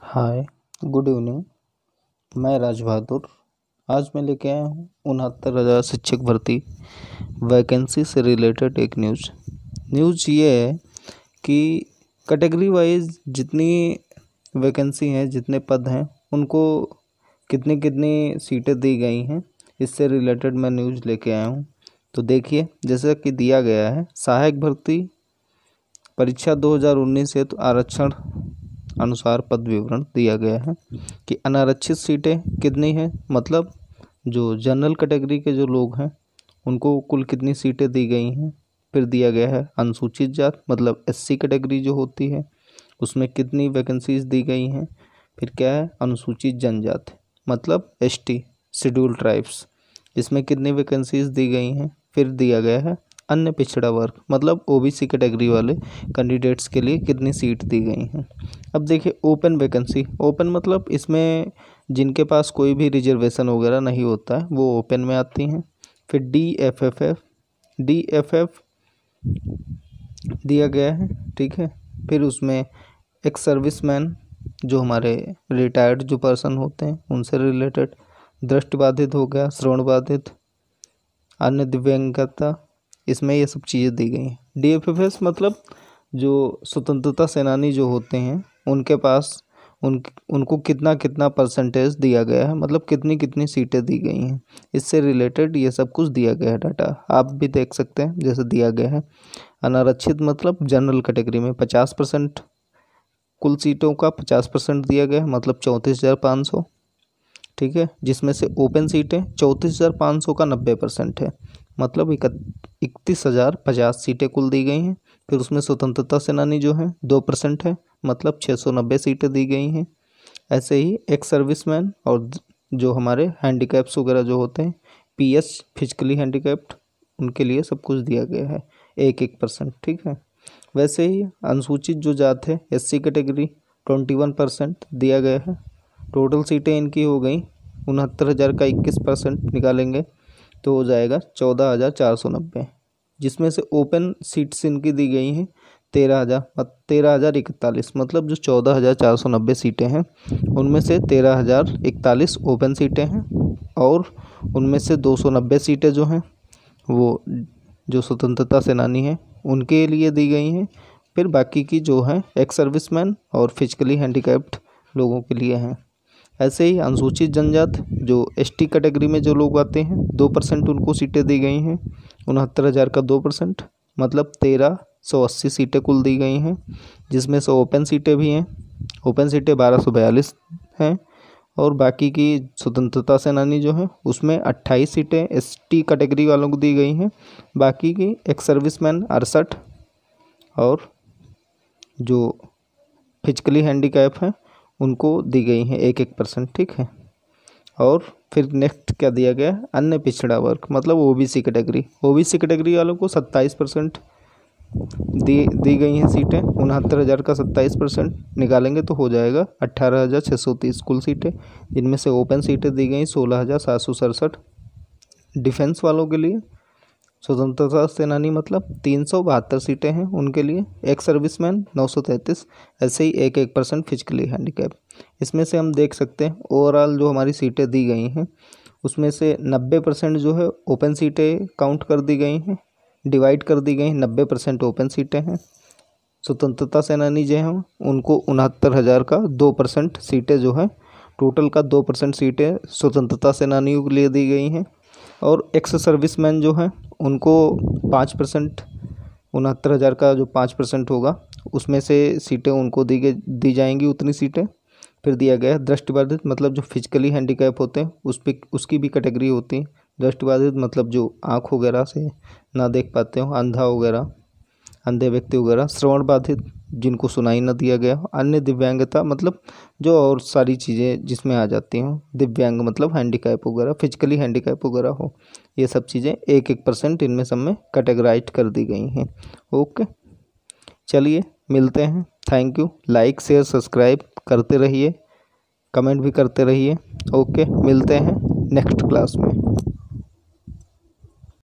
हाय, good evening. मैं राज बहादुर। आज मैं लेके आया हूँ 69,000 शिक्षक भर्ती वैकेंसी से रिलेटेड एक न्यूज़ ये है कि कैटेगरी वाइज जितनी वैकेंसी हैं, जितने पद हैं, उनको कितनी कितनी सीटें दी गई हैं, इससे रिलेटेड मैं न्यूज़ लेके आया हूँ। तो देखिए, जैसा कि दिया गया है, सहायक भर्ती परीक्षा 2019 से तो आरक्षण अनुसार पद विवरण दिया गया है कि अनारक्षित सीटें कितनी हैं, मतलब जो जनरल कैटेगरी के जो लोग हैं उनको कुल कितनी सीटें दी गई हैं। फिर दिया गया है अनुसूचित जात मतलब एससी कैटेगरी जो होती है उसमें कितनी वैकेंसीज दी गई हैं। फिर क्या है अनुसूचित जनजाति मतलब एसटी शेड्यूल ट्राइब्स, इसमें कितनी वैकेंसीज दी गई हैं। फिर दिया गया है अन्य पिछड़ा वर्ग मतलब ओबीसी कैटेगरी वाले कैंडिडेट्स के लिए कितनी सीट दी गई हैं। अब देखिए ओपन वैकेंसी, ओपन मतलब इसमें जिनके पास कोई भी रिजर्वेशन वगैरह नहीं होता है वो ओपन में आती हैं। फिर डीएफएफ दिया गया है, ठीक है। फिर उसमें एक सर्विसमैन जो हमारे रिटायर्ड जो पर्सन होते हैं उनसे रिलेटेड, दृष्टिबाधित हो गया, श्रवण बाधित, अन्य दिव्यांगता, इसमें ये सब चीज़ें दी गई हैं। डीएफएस मतलब जो स्वतंत्रता सेनानी जो होते हैं उनके पास उनको कितना कितना परसेंटेज दिया गया है, मतलब कितनी कितनी सीटें दी गई हैं, इससे रिलेटेड ये सब कुछ दिया गया है डाटा। आप भी देख सकते हैं जैसे दिया गया है। अनारक्षित मतलब जनरल कैटेगरी में 50%, कुल सीटों का 50% दिया गया है मतलब 34,500, ठीक है। जिसमें से ओपन सीटें 34,500 का 90% है मतलब 31,050 सीटें कुल दी गई हैं। फिर उसमें स्वतंत्रता सेनानी जो है 2% है मतलब 690 सीटें दी गई हैं। ऐसे ही एक सर्विसमैन और जो हमारे हैंडीकैप्स वगैरह जो होते हैं पीएस फिजिकली हैंडीकैप्ड, उनके लिए सब कुछ दिया गया है 1%, ठीक है। वैसे ही अनुसूचित जो जात है एससी कैटेगरी 21% दिया गया है। टोटल सीटें इनकी हो गई 69,000 का 21% निकालेंगे तो हो जाएगा 14,490, जिसमें से ओपन सीट्स इनकी दी गई हैं 13,041, मतलब जो 14,490 सीटें हैं उनमें से 13,041 ओपन सीटें हैं और उनमें से 290 सीटें जो हैं वो जो स्वतंत्रता सेनानी हैं उनके लिए दी गई हैं। फिर बाकी की जो है एक्स सर्विसमैन और फिजिकली हैंडीकैप्ड लोगों के लिए हैं। ऐसे ही अनुसूचित जनजात जो एसटी कैटेगरी में जो लोग आते हैं 2% उनको सीटें दी गई हैं, 69,000 का 2% मतलब 1,380 सीटें कुल दी गई हैं, जिसमें से ओपन सीटें भी हैं। ओपन सीटें 1,242 हैं और बाकी की स्वतंत्रता सेनानी जो है उसमें 28 सीटें एसटी कैटेगरी वालों को दी गई हैं। बाकी की एक्स सर्विसमैन 68 और जो फिजिकली हैंडीकैप हैं उनको दी गई हैं 1%, ठीक है। और फिर नेक्स्ट क्या दिया गया, अन्य पिछड़ा वर्ग मतलब ओबीसी कैटेगरी वालों को 27% दी गई हैं सीटें। 69,000 का 27% निकालेंगे तो हो जाएगा 18,630 कुल सीटें, जिनमें से ओपन सीटें दी गई 16,767। डिफेंस वालों के लिए स्वतंत्रता सेनानी मतलब 372 सीटें हैं उनके लिए, एक सर्विसमैन 933, ऐसे ही 1% फिजिकली हैंडीकैप। इसमें से हम देख सकते हैं ओवरऑल जो हमारी सीटें दी गई हैं उसमें से 90% जो है ओपन सीटें काउंट कर दी गई हैं, डिवाइड कर दी गई हैं। 90% ओपन सीटें हैं। स्वतंत्रता सेनानी जो हैं उनको 69,000 का 2% सीटें जो है, टोटल का 2% सीटें स्वतंत्रता सेनानियों के लिए दी गई हैं। और एक्स सर्विसमैन जो हैं उनको 5%, 69,000 का जो 5% होगा उसमें से सीटें उनको दी जाएंगी उतनी सीटें। फिर दिया गया है दृष्टिबाधित मतलब जो फिजिकली हैंडीकैप होते हैं उसकी भी कैटेगरी होती है। दृष्टिबाधित मतलब जो आँख वगैरह से ना देख पाते हो, अंधा वगैरह, अंधे व्यक्ति वगैरह। श्रवण बाधित जिनको सुनाई न दिया गया हो। अन्य दिव्यांगता मतलब जो और सारी चीज़ें जिसमें आ जाती हों, दिव्यांग मतलब हैंडीकैप वगैरह, फिजिकली हैंडीकैप वगैरह हो, ये सब चीज़ें 1% इनमें सब में कैटेगराइज कर दी गई हैं। ओके, चलिए मिलते हैं। Thank you. Like share subscribe करते रहिए, कमेंट भी करते रहिए। ओके, मिलते हैं नेक्स्ट क्लास में।